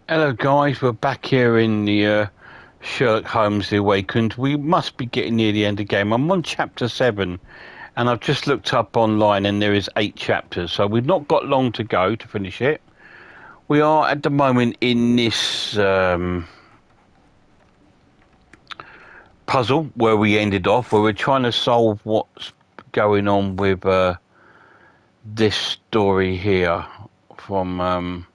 Hello guys, we're back here in the Sherlock Holmes The Awakened. We must be getting near the end of the game. I'm on chapter 7 and I've just looked up online and there is 8 chapters, so we've not got long to go to finish it. We are at the moment in this puzzle where we ended off, where we're trying to solve what's going on with this story here from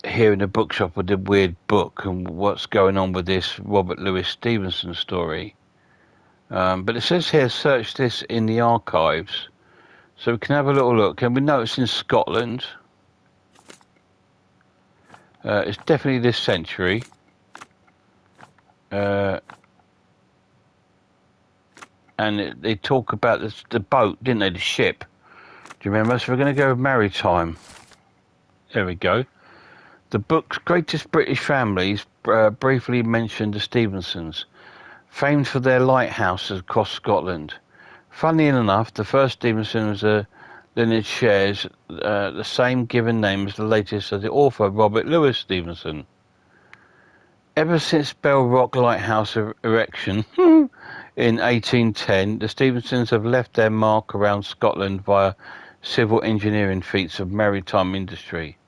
here in the bookshop with the weird book and what's going on with this Robert Louis Stevenson story. But it says here, search this in the archives. So we can have a little look. And we know it's in Scotland. It's definitely this century. And they talk about the boat, didn't they? The ship. Do you remember? So we're going to go with maritime. There we go. The book's greatest British families briefly mentioned the Stevensons, famed for their lighthouses across Scotland. Funnily enough, the first Stevenson's lineage shares the same given name as the latest of the author, Robert Louis Stevenson. Ever since Bell Rock Lighthouse erection in 1810, the Stevensons have left their mark around Scotland via civil engineering feats of maritime industry.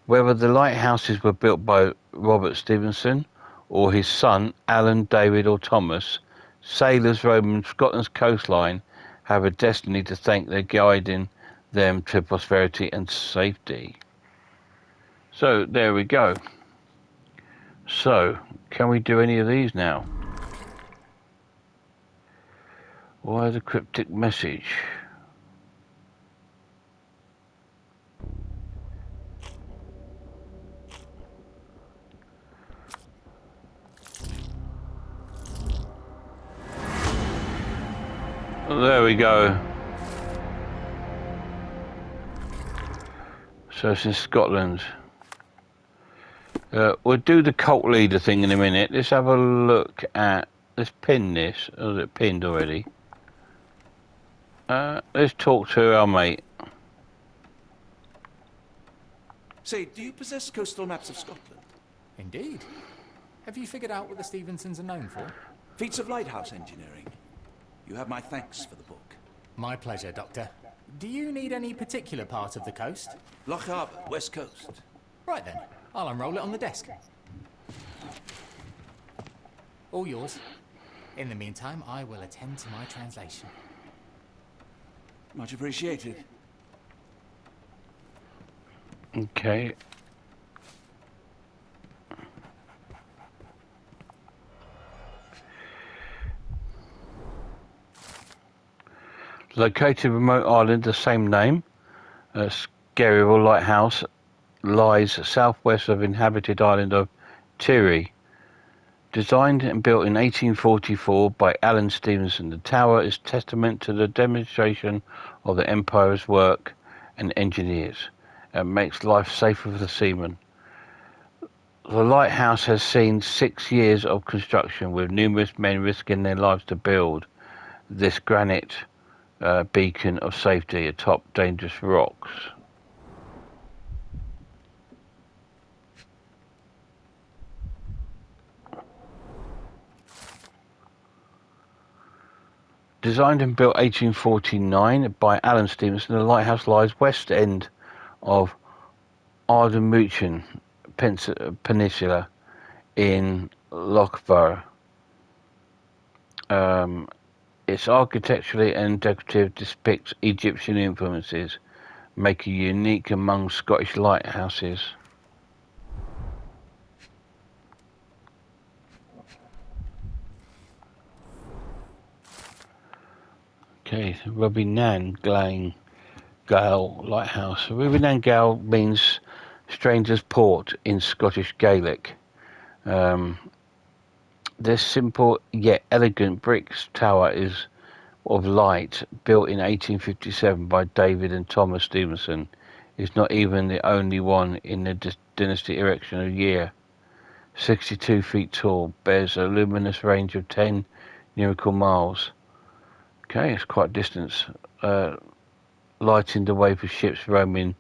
Whether the lighthouses were built by Robert Stevenson or his son, Alan, David or Thomas, sailors roaming Scotland's coastline have a destiny to thank their guiding them to prosperity and safety. So there we go. So, can we do any of these now? Why the cryptic message? There we go. So it's in Scotland. We'll do the cult leader thing in a minute. Let's have a look at... Let's pin this. Oh, is it pinned already? Let's talk to our mate. Say, do you possess coastal maps of Scotland? Indeed. Have you figured out what the Stevensons are known for? Feats of lighthouse engineering. You have my thanks for the book. My pleasure, Doctor. Do you need any particular part of the coast? Loch Harbour, West Coast. Right then, I'll unroll it on the desk. All yours. In the meantime, I will attend to my translation. Much appreciated. Okay. Located remote island, the same name, Skerrival Lighthouse, lies southwest of inhabited island of Tiree. Designed and built in 1844 by Alan Stevenson, the tower is testament to the demonstration of the Empire's work and engineers, and makes life safer for the seamen. The lighthouse has seen 6 years of construction, with numerous men risking their lives to build this granite beacon of safety atop dangerous rocks. Designed and built 1849 by Alan Stevenson, the lighthouse lies west end of Ardmurchan Peninsula in Loughborough. Its architecturally and decorative depicts Egyptian influences, making it unique among Scottish lighthouses. Okay, Rubinan Gale Lighthouse. Rubinan Gale means stranger's port in Scottish Gaelic. This simple yet elegant brick tower is of light, built in 1857 by David and Thomas Stevenson, is not even the only one in the dynasty erection of year. 62 feet tall, bears a luminous range of 10 nautical miles. Okay, it's quite a distance. Lighting the way for ships roaming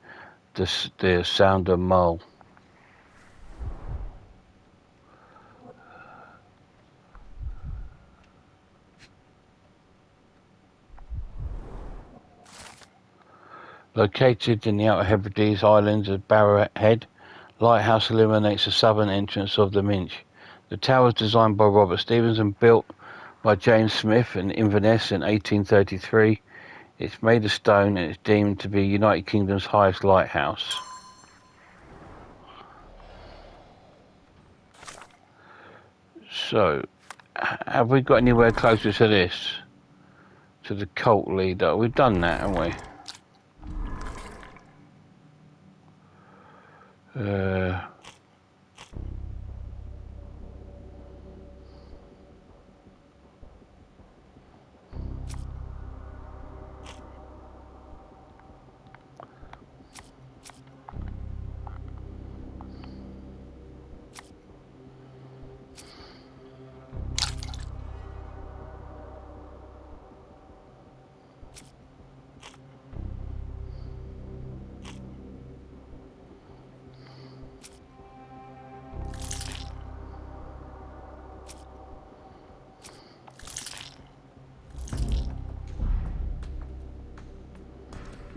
the sounder mole. Located in the Outer Hebrides Islands of Barrow Head, lighthouse illuminates the southern entrance of the Minch. The tower was designed by Robert Stevens and built by James Smith in Inverness in 1833. It's made of stone and it's deemed to be United Kingdom's highest lighthouse. So, have we got anywhere closer to this? To the cult leader? We've done that, haven't we?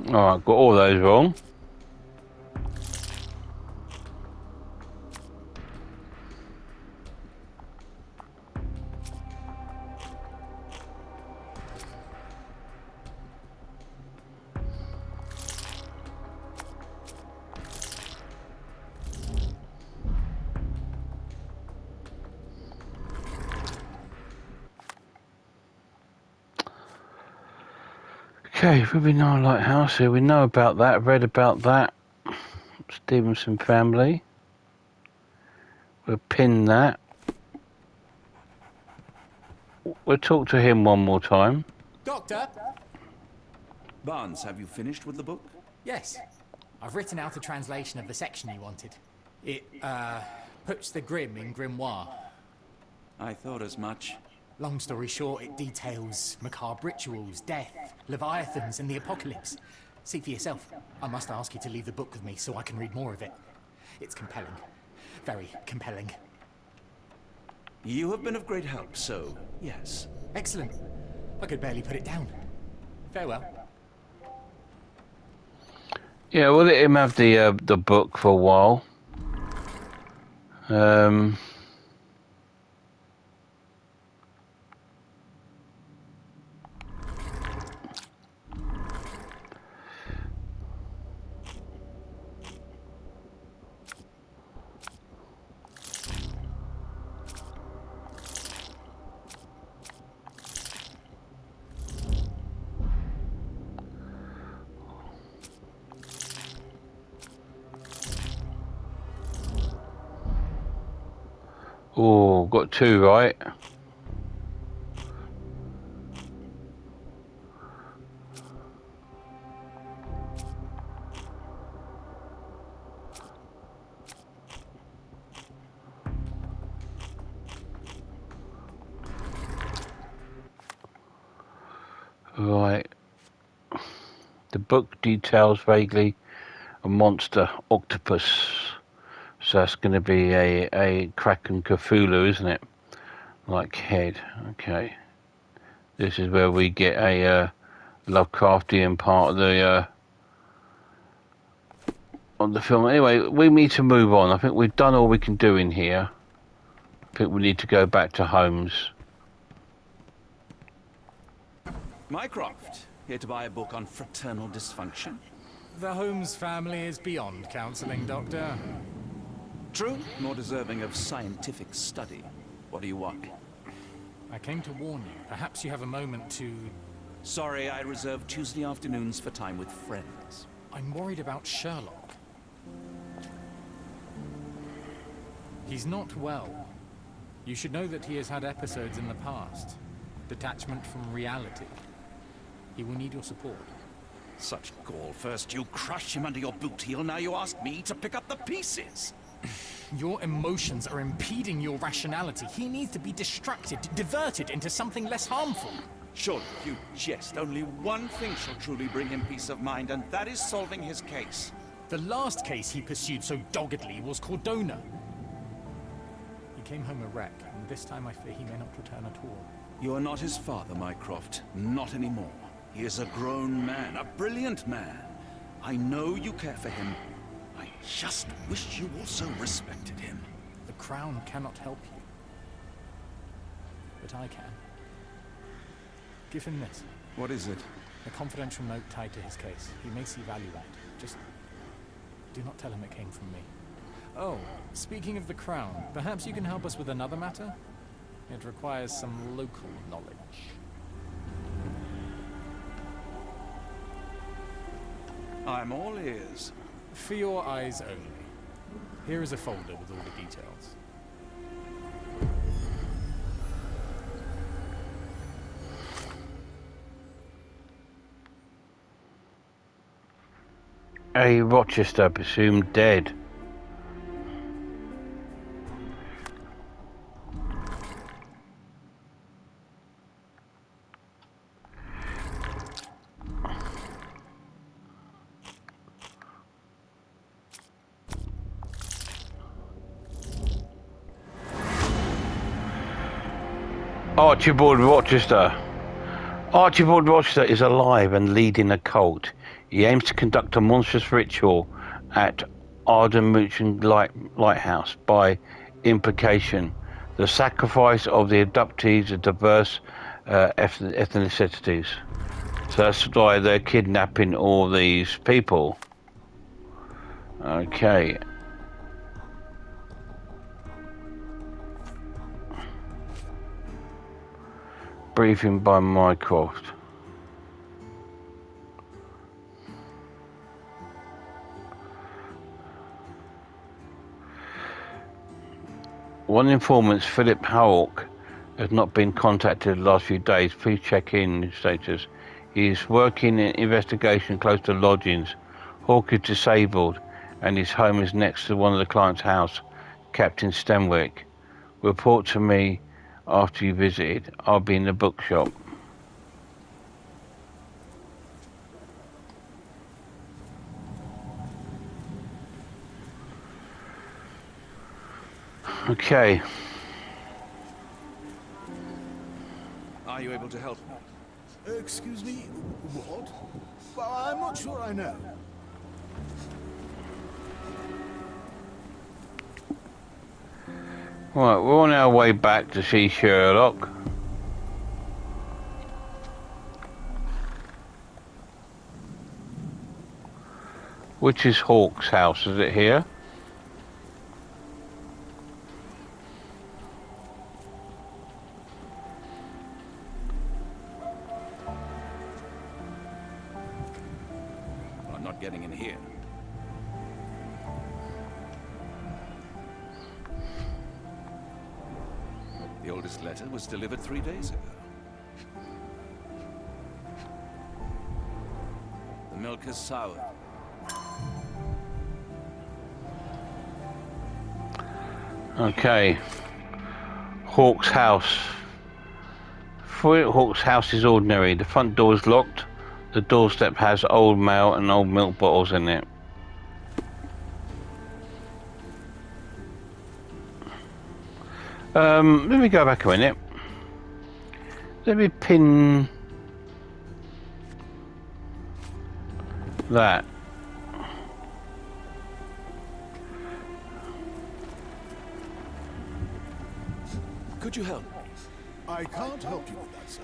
Alright, got all those wrong. Okay, Ruby Nile Lighthouse, here we know about that, read about that. Stevenson family. We'll pin that. We'll talk to him one more time. Doctor? Barnes, have you finished with the book? Yes. I've written out a translation of the section you wanted. It, puts the grim in grimoire. I thought as much. Long story short, it details macabre rituals, death, leviathans, and the apocalypse. See for yourself. I must ask you to leave the book with me so I can read more of it. It's compelling. Very compelling. You have been of great help, so yes. Excellent. I could barely put it down. Farewell. Yeah, we'll let him have the book for a while. Oh, got two right. Right. The book details vaguely a monster octopus. So that's going to be a Kraken Cthulhu, isn't it? Like head. Okay. This is where we get a Lovecraftian part of the film. Anyway, we need to move on. I think we've done all we can do in here. I think we need to go back to Holmes. Mycroft, here to buy a book on fraternal dysfunction. The Holmes family is beyond counseling, Doctor. True, more deserving of scientific study. What do you want? I came to warn you. Perhaps you have a moment to... Sorry, I reserve Tuesday afternoons for time with friends. I'm worried about Sherlock. He's not well. You should know that he has had episodes in the past. Detachment from reality. He will need your support. Such gall. First you crush him under your boot heel, now you ask me to pick up the pieces. Your emotions are impeding your rationality. He needs to be distracted, diverted into something less harmful. Surely you jest. Only one thing shall truly bring him peace of mind, and that is solving his case. The last case he pursued so doggedly was Cordona. He came home a wreck, and this time I fear he may not return at all. You are not his father, Mycroft. Not anymore. He is a grown man, a brilliant man. I know you care for him. I just wish you also respected him. The Crown cannot help you. But I can. Give him this. What is it? A confidential note tied to his case. He may see value at. Just do not tell him it came from me. Oh, speaking of the Crown, perhaps you can help us with another matter? It requires some local knowledge. I'm all ears. For your eyes only. Here is a folder with all the details. A Rochester presumed dead. Archibald Rochester. Archibald Rochester is alive and leading a cult. He aims to conduct a monstrous ritual at Ardemuchen Lighthouse. By implication, the sacrifice of the abductees of diverse ethnicities. So that's why they're kidnapping all these people. Okay. Briefing by Mycroft. One informant, Philip Hawke, has not been contacted the last few days. Please check in his status. He is working in investigation close to lodgings. Hawke is disabled and his home is next to one of the client's house, Captain Stenwick. Report to me after you visited. I'll be in the bookshop. Okay. Are you able to help me? Excuse me, what? Well, I'm not sure I know. Right, we're on our way back to see Sherlock. Which is Hawke's house? Is it here? I'm not getting in here. The oldest letter was delivered 3 days ago. The milk is sour. Okay. Hawke's house. Hawke's house is ordinary. The front door is locked. The doorstep has old mail and old milk bottles in it. Let me go back a minute. Let me pin that. Could you help? I can't help you with that, sir.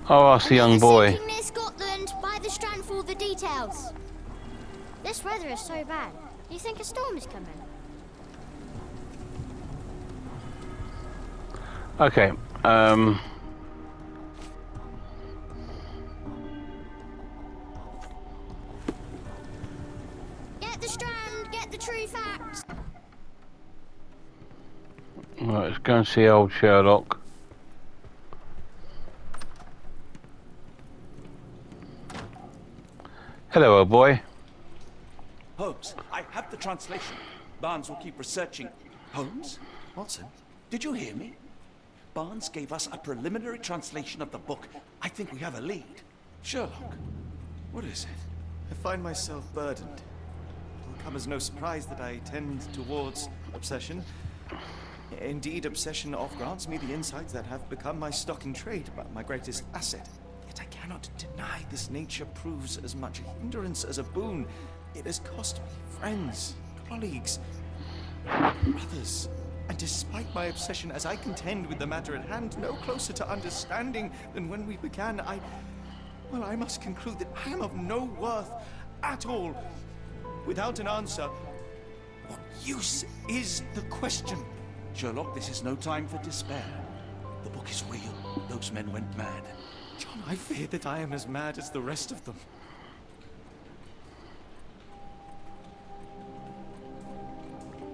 I'll ask the young boy. Sinking near Scotland, by the Strand for all the details. This weather is so bad. Do you think a storm is coming? Okay. Get the Strand, get the true facts. Right, let's go and see old Sherlock. Hello, old boy. Holmes, I have the translation. Barnes will keep researching. Holmes? Watson? Did you hear me? Barnes gave us a preliminary translation of the book. I think we have a lead. Sherlock, what is it? I find myself burdened. It'll come as no surprise that I tend towards obsession. Indeed, obsession oft grants me the insights that have become my stock in trade, my greatest asset. Yet I cannot deny this nature proves as much a hindrance as a boon. It has cost me friends, colleagues, brothers. And despite my obsession as I contend with the matter at hand, no closer to understanding than when we began, I must conclude that I am of no worth at all. Without an answer, what use is the question? Sherlock, this is no time for despair. The book is real. Those men went mad. John, I fear that I am as mad as the rest of them.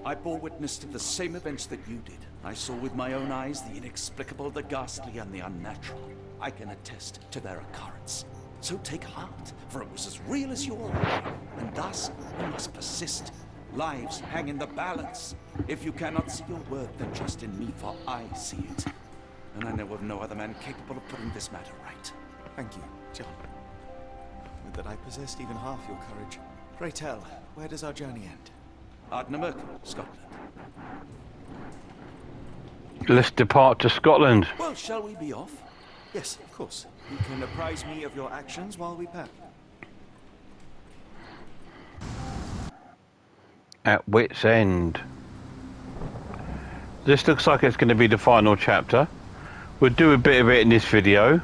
I bore witness to the same events that you did. I saw with my own eyes the inexplicable, the ghastly, and the unnatural. I can attest to their occurrence. So take heart, for it was as real as your own. And thus, we must persist. Lives hang in the balance. If you cannot see your worth, then trust in me, for I see it. And I know of no other man capable of putting this matter right. Thank you, John. Would that I possessed even half your courage. Pray tell, where does our journey end? Ardnamurchan, Scotland. Let's depart to Scotland. Well, shall we be off? Yes, of course. You can apprise me of your actions while we pack. At wit's end. This looks like it's going to be the final chapter. We'll do a bit of it in this video,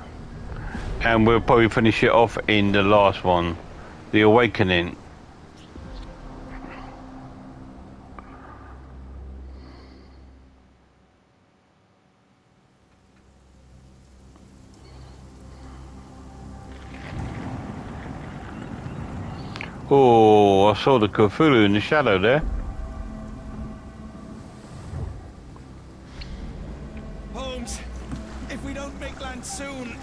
and we'll probably finish it off in the last one, The Awakening. Oh, I saw the Cthulhu in the shadow there. Holmes, if we don't make land soon,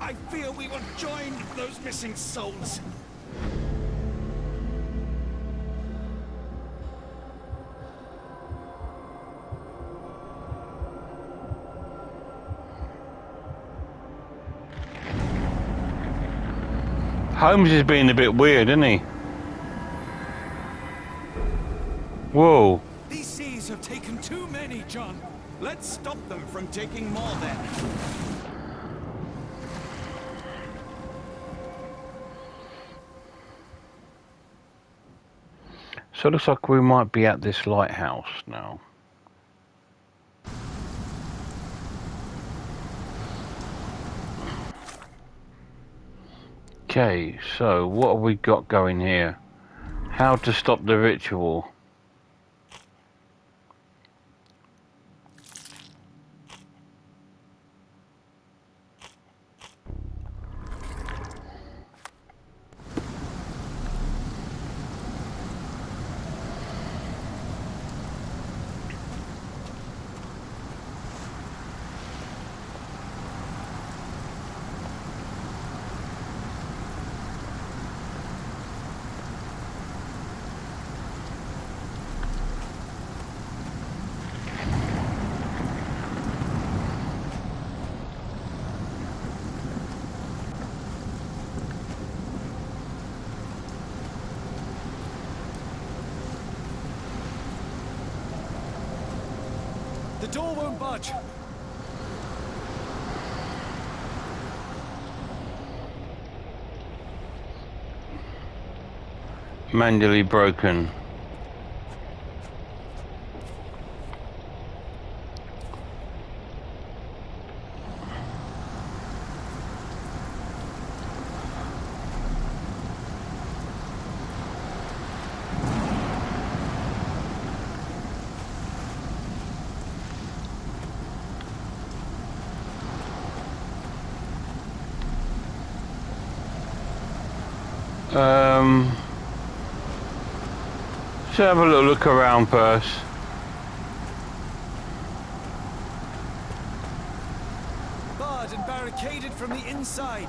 I fear we will join those missing souls. Holmes is being a bit weird, isn't he? Whoa. These seas have taken too many, John. Let's stop them from taking more then. So it looks like we might be at this lighthouse now. Okay, so what have we got going here? How to stop the ritual. The door won't budge. Manually broken. Let's have a little look around first. Barred and barricaded from the inside.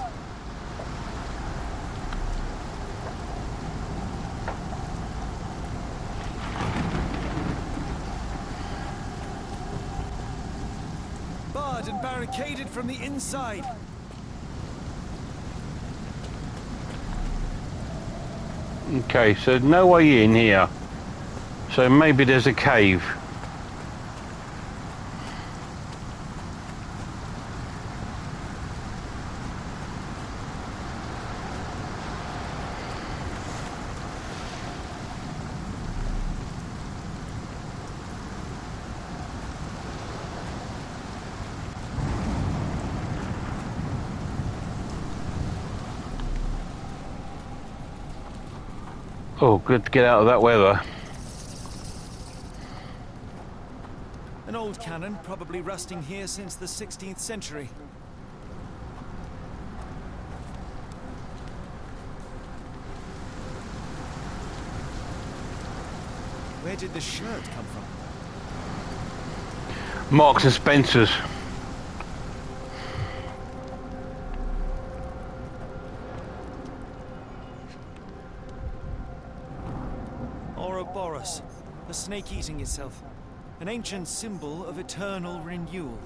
barricaded from the inside. Okay, so no way in here. So maybe there's a cave. Oh, good to get out of that weather. An old cannon, probably rusting here since the 16th century. Where did the shirt come from? Marks and Spencer's. Ouroboros, a snake eating itself. An ancient symbol of eternal renewal.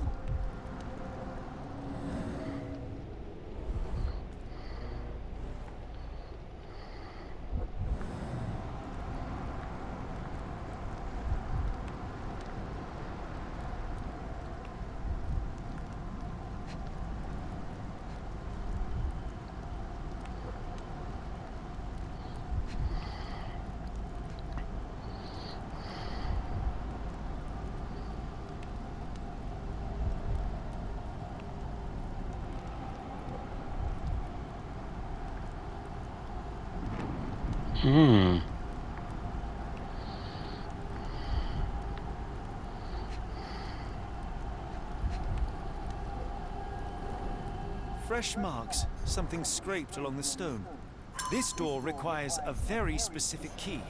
Fresh marks, something scraped along the stone. This door requires a very specific key.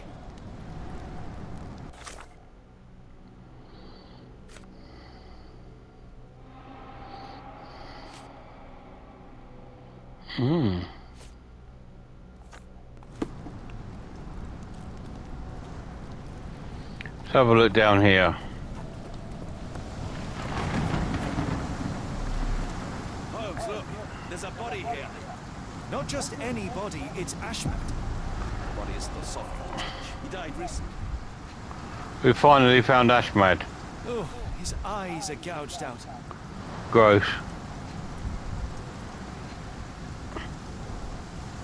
Let's have a look down here. Holmes, look, there's a body here. Not just any body, it's Ashmat. The body is still soft. He died recently. We finally found Ashmad. Oh, his eyes are gouged out. Gross.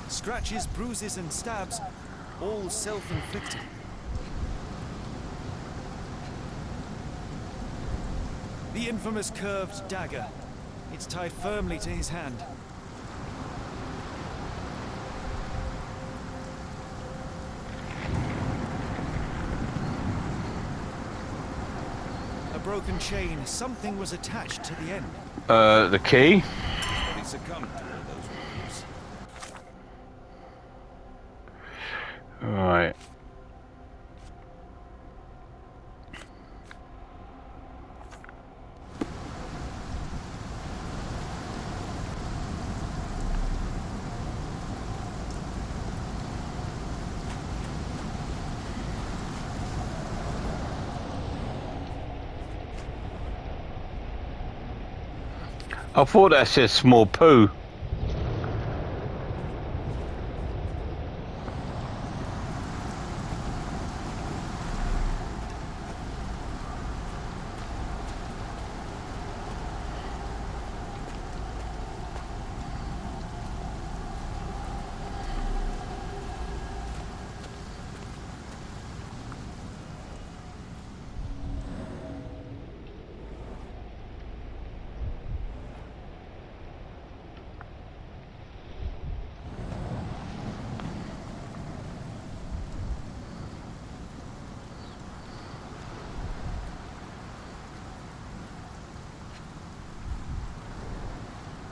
Scratches, bruises, and stabs, all self-inflicted. The infamous curved dagger. It's tied firmly to his hand. A broken chain. Something was attached to the end. The key? But he succumbed to all those wounds. Right. I thought that said small poo.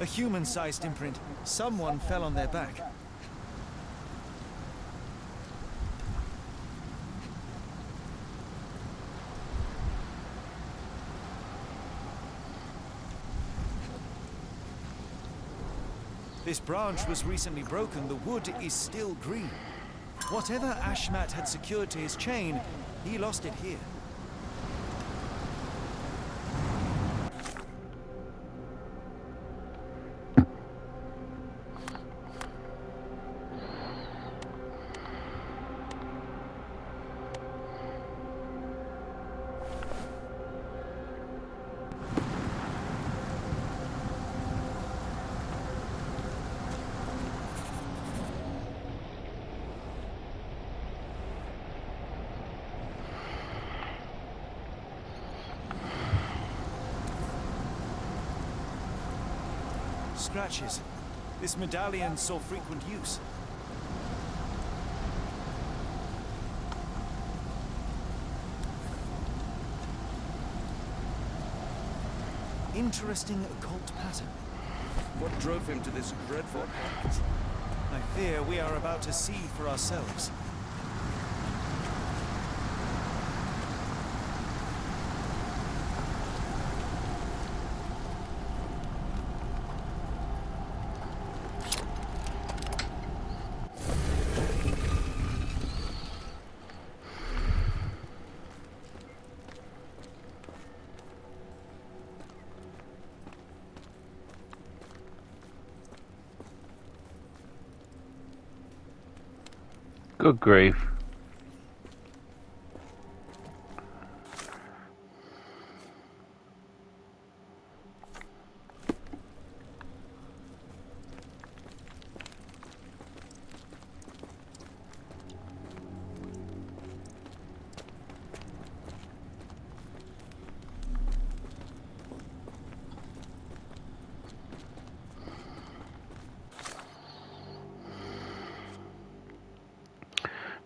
A human-sized imprint. Someone fell on their back. This branch was recently broken. The wood is still green. Whatever Ashmat had secured to his chain, he lost it here. scratches. This medallion saw frequent use. Interesting occult pattern. What drove him to this dreadful act? I fear we are about to see for ourselves. Good grief.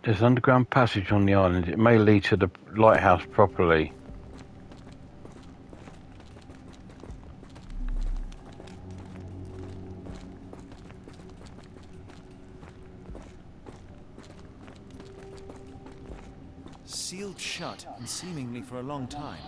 There's an underground passage on the island. It may lead to the lighthouse properly. Sealed shut, and seemingly for a long time.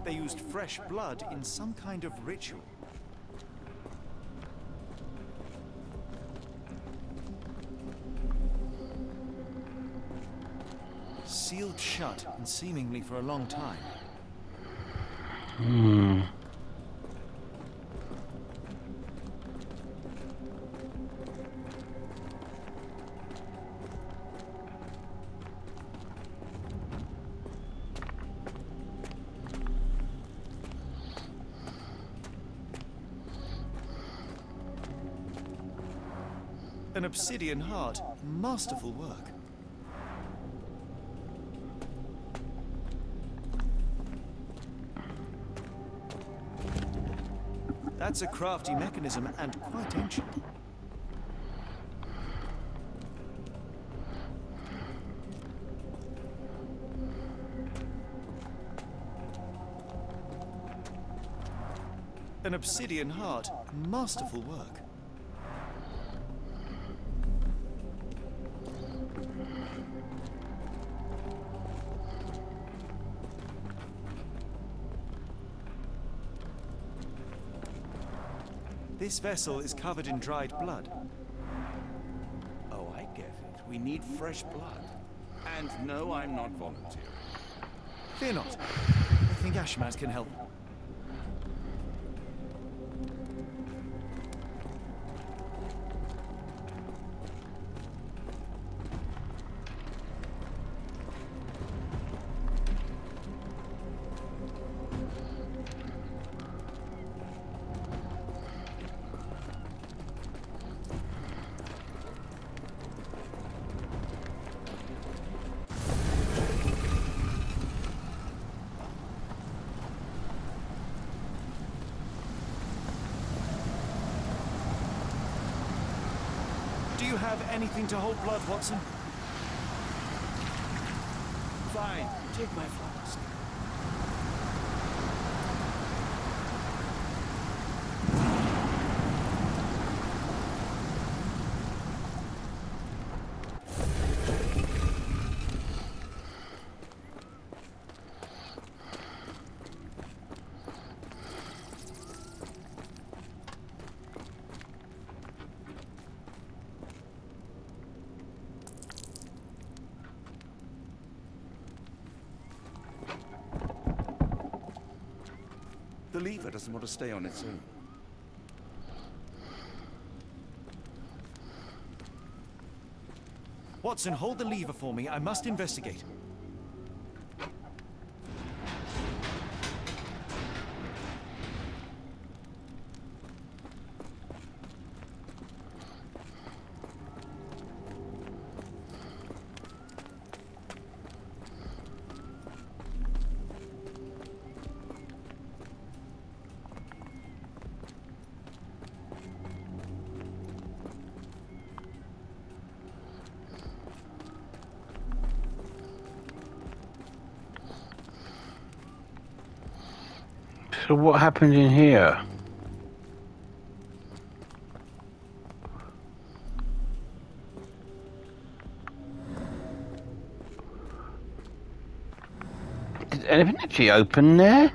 They used fresh blood in some kind of ritual. Sealed shut, and seemingly for a long time. An obsidian heart. Masterful work. That's a crafty mechanism and quite ancient. An obsidian heart. Masterful work. This vessel is covered in dried blood. Oh, I get it. We need fresh blood. And no, I'm not volunteering. Fear not. I think Ashmat can help. Do you have anything to hold blood, Watson? Fine, take my flask. The lever doesn't want to stay on its own. Watson, hold the lever for me. I must investigate. So what happened in here? Did anything actually open there?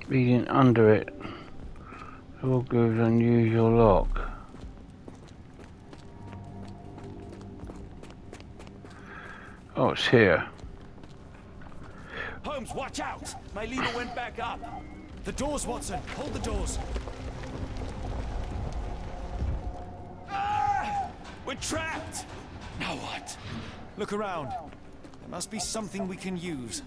Reading under it. All gives unusual lock. Oh, it's here. Holmes, watch out! My lever went back up. The doors, Watson. Hold the doors. Ah! We're trapped! Now what? Look around. There must be something we can use.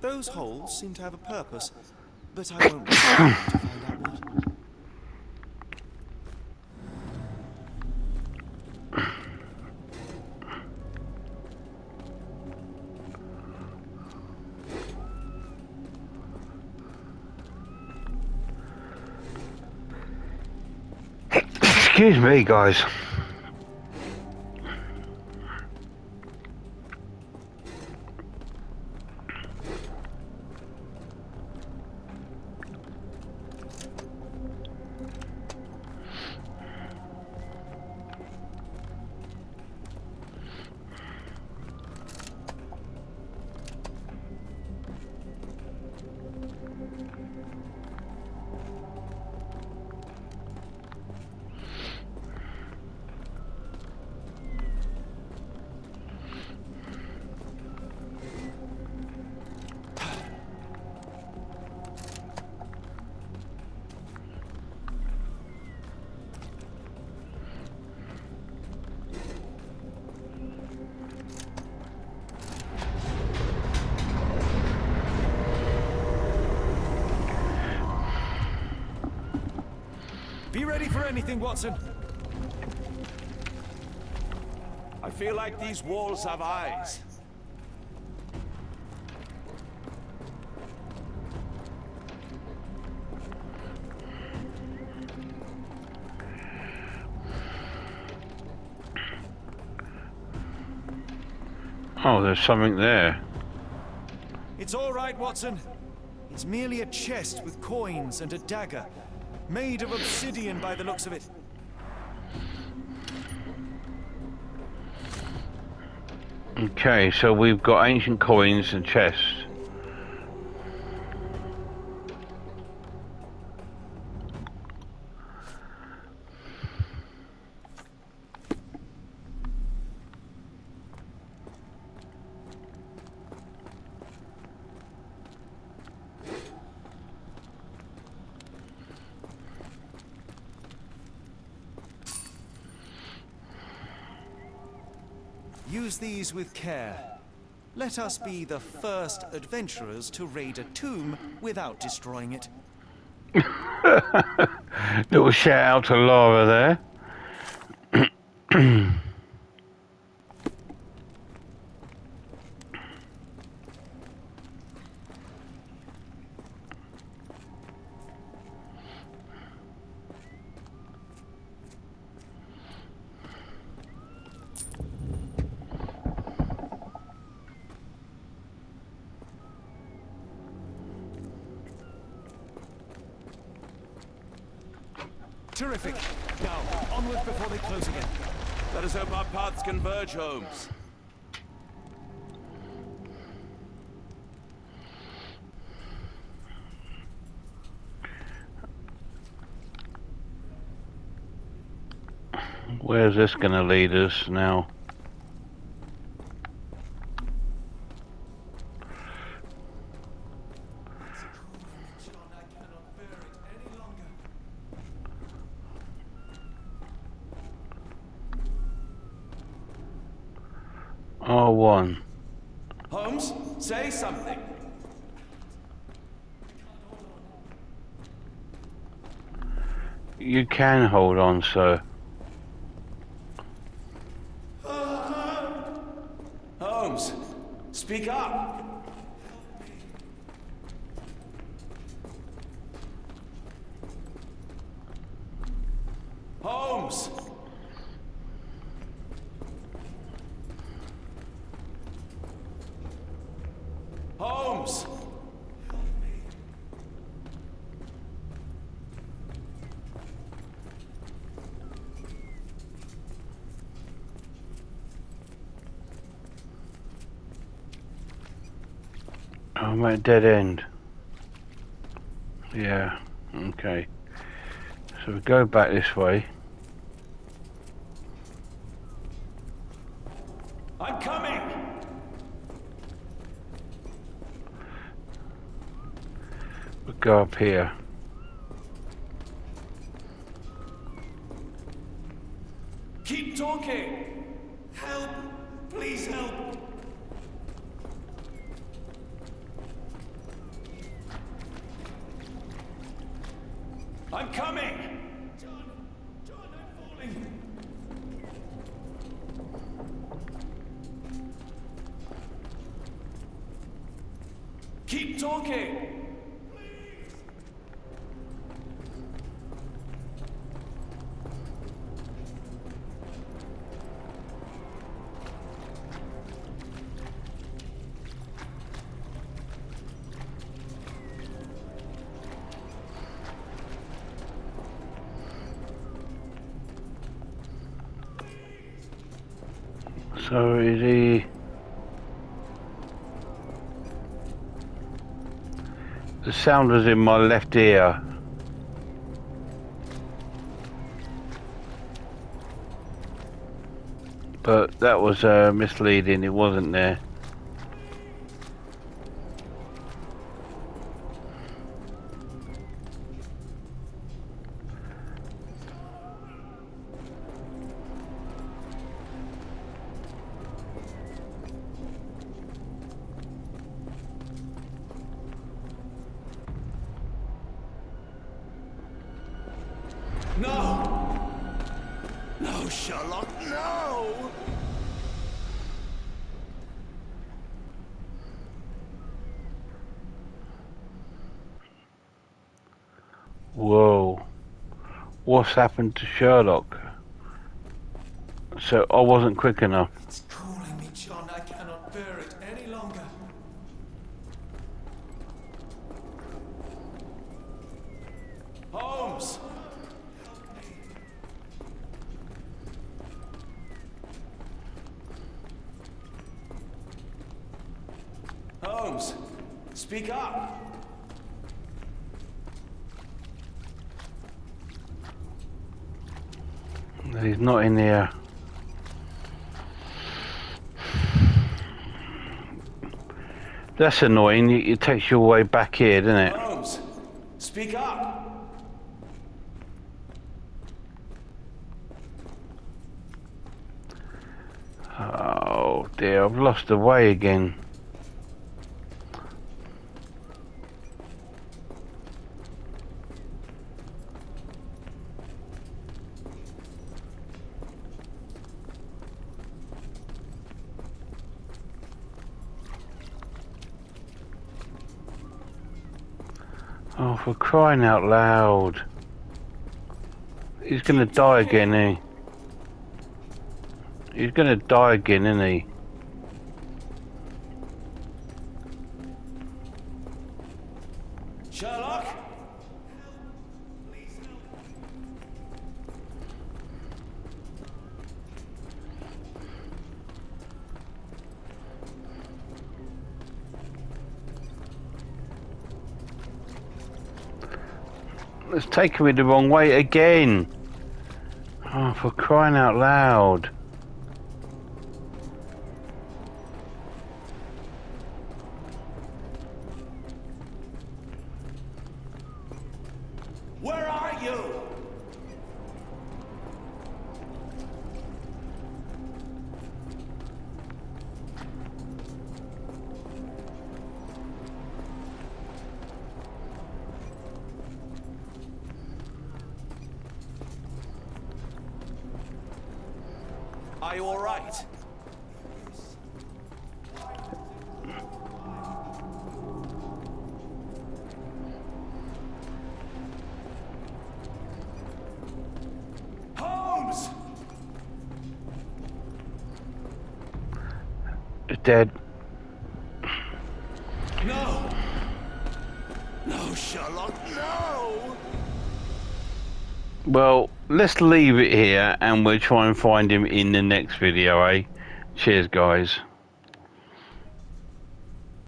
Those holes seem to have a purpose, but I won't risk it to find out what. Excuse me, guys. Be ready for anything, Watson. I feel like these walls have eyes. Oh, there's something there. It's all right, Watson. It's merely a chest with coins and a dagger, made of obsidian by the looks of it. Okay, so we've got ancient coins and chests. Use these with care. Let us be the first adventurers to raid a tomb without destroying it. Little shout out to Laura there. Terrific. Now, onward before they close again. Let us hope our paths converge, Holmes. Where's this going to lead us now? R1. Holmes, say something. You can hold on, sir. Holmes, speak up. Holmes! Holmes! I'm at a dead end. Yeah, okay. So we go back this way. I'm coming! We go up here. Keep talking! Help! Please help! I'm coming! John, I'm falling! Keep talking! So is he... The sound was in my left ear. But that was misleading, it wasn't there. No! No, Sherlock, no! Whoa. What's happened to Sherlock? So I wasn't quick enough. It's calling me, John. I cannot bear it any longer. Holmes! Holmes, speak up. He's not in here. That's annoying. It takes you all the way back here, doesn't it? Holmes, speak up. Oh dear, I've lost the way again. Oh, for crying out loud. He's gonna die again, eh? He's gonna die again, isn't he? Sherlock? It's taking me the wrong way again. Oh, for crying out loud. Where are you? Are you all right? Holmes! Dead. No! No, Sherlock, no! Well, let's leave it here and we'll try and find him in the next video, eh? Cheers, guys.